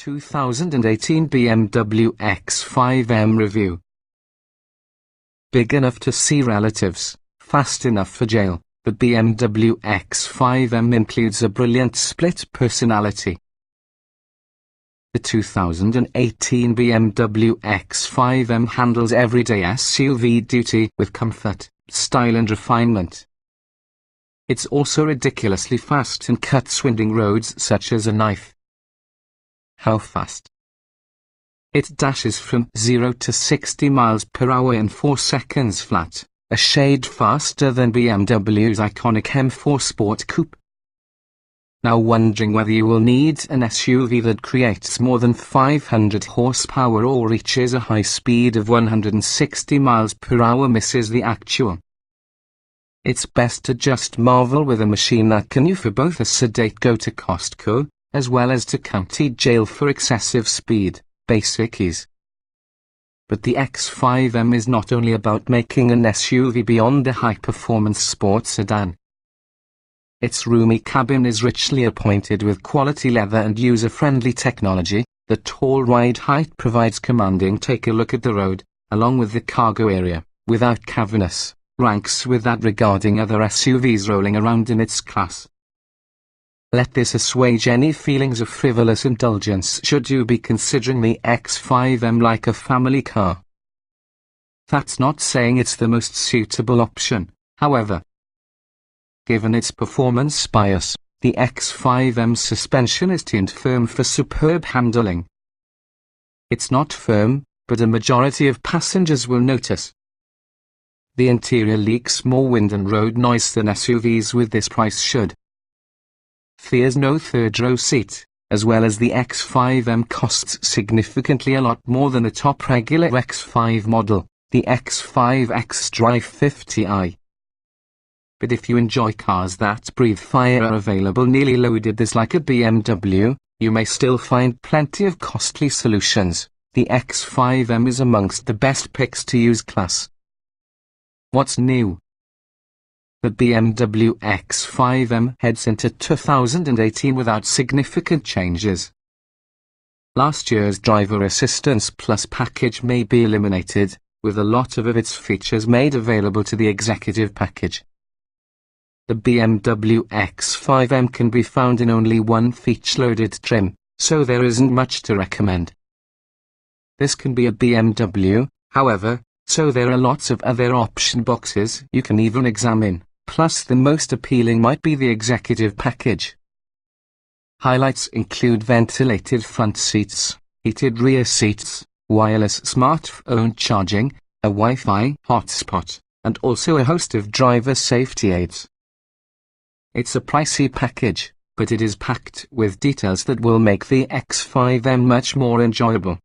2018 BMW X5 M review. Big enough to see relatives, fast enough for jail, the BMW X5 M includes a brilliant split personality. The 2018 BMW X5 M handles everyday SUV duty with comfort, style and refinement. It's also ridiculously fast and cuts winding roads such as a knife. How fast? It dashes from 0 to 60 miles per hour in 4 seconds flat, a shade faster than BMW's iconic M4 Sport Coupe. Now wondering whether you will need an SUV that creates more than 500 horsepower or reaches a high speed of 160 miles per hour misses the actual. It's best to just marvel with a machine that can you for both a sedate go to Costco, as well as to county jail for excessive speed, basic ease. But the X5 M is not only about making an SUV beyond a high-performance sports sedan. Its roomy cabin is richly appointed with quality leather and user-friendly technology. The tall ride height provides commanding take a look at the road, along with the cargo area, without cavernous, ranks with that regarding other SUVs rolling around in its class. Let this assuage any feelings of frivolous indulgence should you be considering the X5 M like a family car. That's not saying it's the most suitable option, however. Given its performance bias, the X5 M suspension is tuned firm for superb handling. It's not firm, but a majority of passengers will notice. The interior leaks more wind and road noise than SUVs with this price should. Fears no third-row seat, as well as the X5 M costs significantly a lot more than the top regular X5 model, the X5 xDrive 50i. But if you enjoy cars that breathe fire are available nearly loaded this like a BMW, you may still find plenty of costly solutions. The X5 M is amongst the best picks to use class. What's new? The BMW X5 M heads into 2018 without significant changes. Last year's Driver Assistance Plus package may be eliminated, with a lot of its features made available to the Executive package. The BMW X5 M can be found in only one feature-loaded trim, so there isn't much to recommend. This can be a BMW, however, so there are lots of other option boxes you can even examine. Plus the most appealing might be the Executive package. Highlights include ventilated front seats, heated rear seats, wireless smartphone charging, a Wi-Fi hotspot, and also a host of driver safety aids. It's a pricey package, but it is packed with details that will make the X5 M much more enjoyable.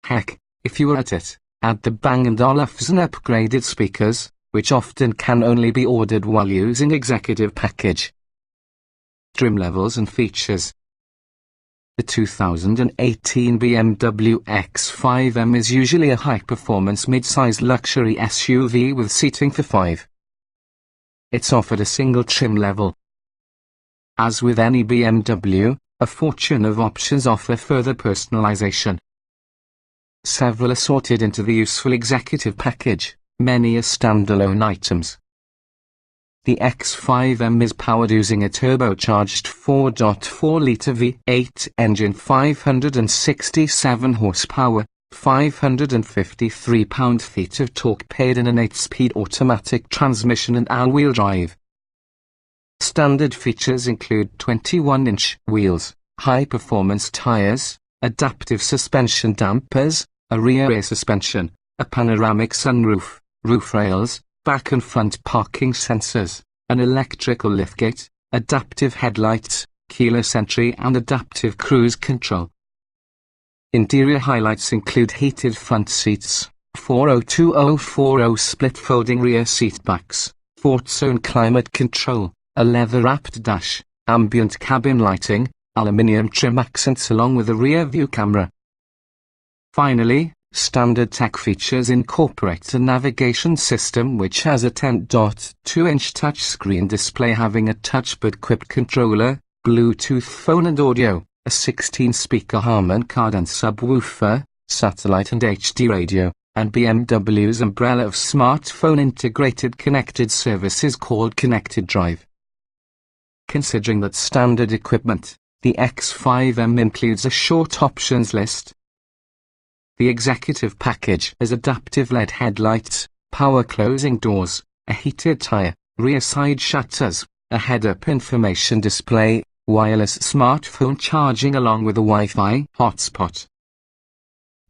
Heck, if you were at it, add the Bang & Olufsen upgraded speakers, which often can only be ordered while using Executive package. Trim levels and features. The 2018 BMW X5 M is usually a high-performance mid-sized luxury SUV with seating for 5. It's offered a single trim level. As with any BMW, a fortune of options offer further personalization. Several are sorted into the useful Executive package. Many are standalone items. The X5 M is powered using a turbocharged 4.4-litre V8 engine, 567 horsepower, 553 pound-feet of torque paid in an 8-speed automatic transmission and all-wheel drive. Standard features include 21-inch wheels, high-performance tires, adaptive suspension dampers, a rear suspension, a panoramic sunroof, roof rails, back and front parking sensors, an electrical liftgate, adaptive headlights, keyless entry and adaptive cruise control. Interior highlights include heated front seats, 402040 split folding rear seatbacks, fourth-zone climate control, a leather-wrapped dash, ambient cabin lighting, aluminium trim accents along with a rear-view camera. Finally, standard tech features incorporate a navigation system which has a 10.2-inch touchscreen display having a touchpad-equipped controller, Bluetooth phone and audio, a 16-speaker Harman Kardon subwoofer, satellite and HD radio, and BMW's umbrella of smartphone integrated connected services called xDrive. Considering that standard equipment, the X5M includes a short options list. The executive package has adaptive LED headlights, power closing doors, a heated tire, rear side shutters, a head-up information display, wireless smartphone charging along with a Wi-Fi hotspot.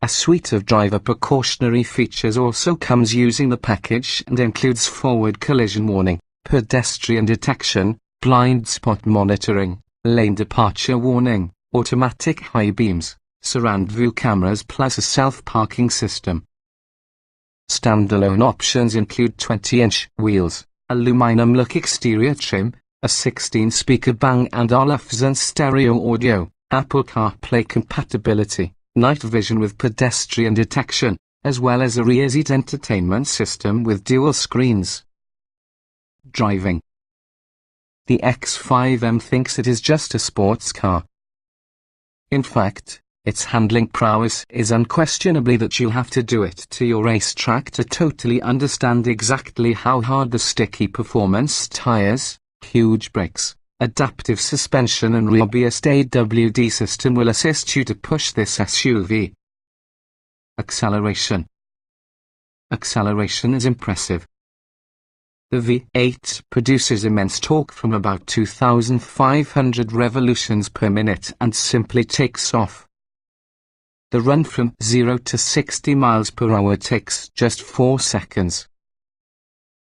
A suite of driver precautionary features also comes using the package and includes forward collision warning, pedestrian detection, blind spot monitoring, lane departure warning, automatic high beams, surround view cameras plus a self-parking system. Standalone options include 20-inch wheels, aluminum-look exterior trim, a 16-speaker Bang & Olufsen stereo audio, Apple CarPlay compatibility, night vision with pedestrian detection, as well as a rear seat entertainment system with dual screens. Driving. The X5M thinks it is just a sports car. In fact, its handling prowess is unquestionably that you'll have to do it to your racetrack to totally understand exactly how hard the sticky performance tires, huge brakes, adaptive suspension and robust AWD system will assist you to push this SUV. Acceleration. Acceleration is impressive. The V8 produces immense torque from about 2,500 revolutions per minute and simply takes off. The run from 0 to 60 miles per hour takes just 4 seconds.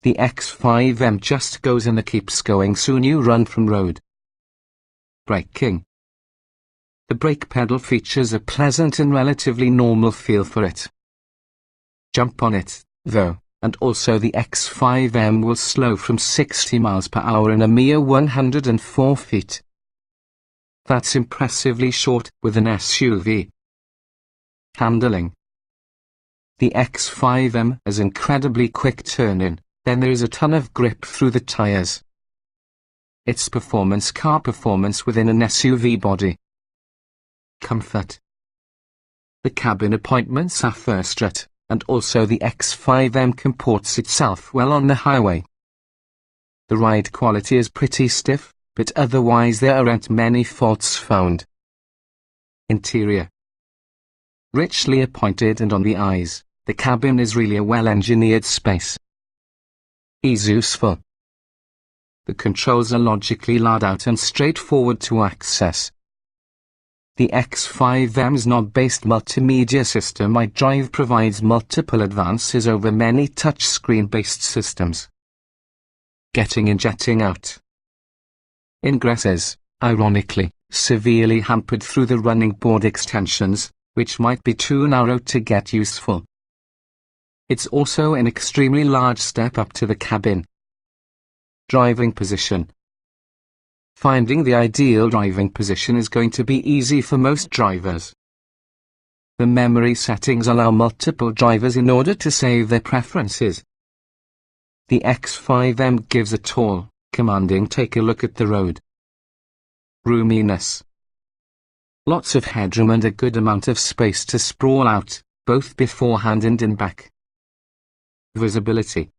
The X5M just goes and keeps going, soon you run from road. Braking. The brake pedal features a pleasant and relatively normal feel for it. Jump on it, though, and also the X5M will slow from 60 miles per hour in a mere 104 feet. That's impressively short with an SUV. Handling. The X5M has incredibly quick turn-in, then there is a ton of grip through the tires. It's performance car performance within an SUV body. Comfort. The cabin appointments are first rate, and also the X5M comports itself well on the highway. The ride quality is pretty stiff, but otherwise there aren't many faults found. Interior. Richly appointed and on the eyes, the cabin is really a well-engineered space. Is useful. The controls are logically laid out and straightforward to access. The X5M's knob-based multimedia system xDrive provides multiple advances over many touchscreen-based systems. Getting in, jetting out. Ingresses, ironically, severely hampered through the running board extensions, which might be too narrow to get useful. It's also an extremely large step up to the cabin. Driving position. Finding the ideal driving position is going to be easy for most drivers. The memory settings allow multiple drivers in order to save their preferences. The X5M gives a tall, commanding take a look at the road. Roominess. Lots of headroom and a good amount of space to sprawl out, both beforehand and in back. Visibility.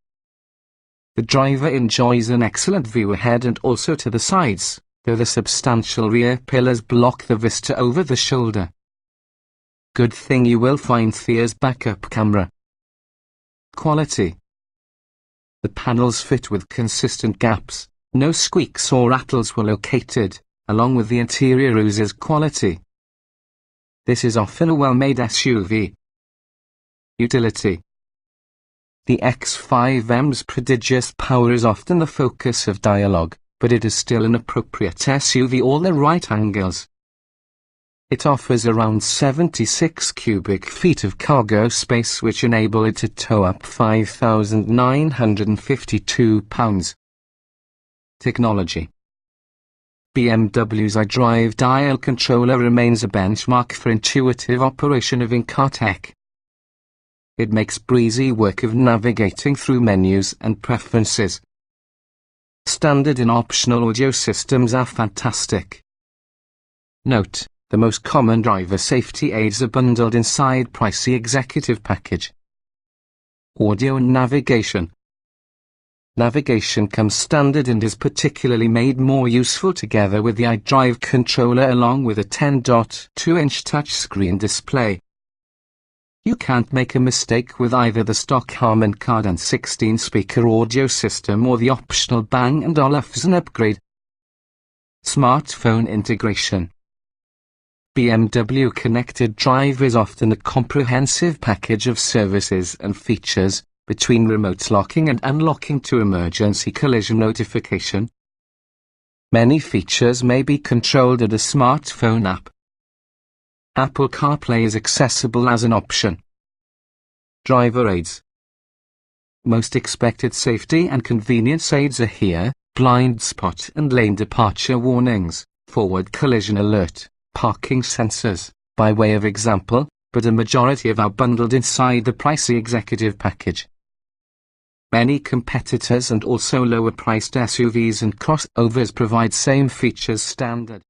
The driver enjoys an excellent view ahead and also to the sides, though the substantial rear pillars block the vista over the shoulder. Good thing you will find Thea's backup camera. Quality. The panels fit with consistent gaps, no squeaks or rattles were located, along with the interior oozes quality. This is often a well-made SUV. Utility. The X5M's prodigious power is often the focus of dialogue, but it is still an appropriate SUV all the right angles. It offers around 76 cubic feet of cargo space which enable it to tow up 5,952 pounds. Technology. BMW's xDrive dial controller remains a benchmark for intuitive operation of in-car tech. It makes breezy work of navigating through menus and preferences. Standard and optional audio systems are fantastic. Note, The most common driver safety aids are bundled inside pricey executive package. Audio and navigation. Navigation comes standard and is particularly made more useful together with the xDrive controller along with a 10.2-inch touchscreen display. You can't make a mistake with either the stock Harman Kardon 16-speaker audio system or the optional Bang & Olufsen upgrade. Smartphone integration. BMW Connected Drive is often a comprehensive package of services and features, between remote locking and unlocking to emergency collision notification. Many features may be controlled at a smartphone app. Apple CarPlay is accessible as an option. Driver aids. Most expected safety and convenience aids are here: blind spot and lane departure warnings, forward collision alert, parking sensors, by way of example, but a majority are bundled inside the pricey executive package. Many competitors and also lower-priced SUVs and crossovers provide same features standard.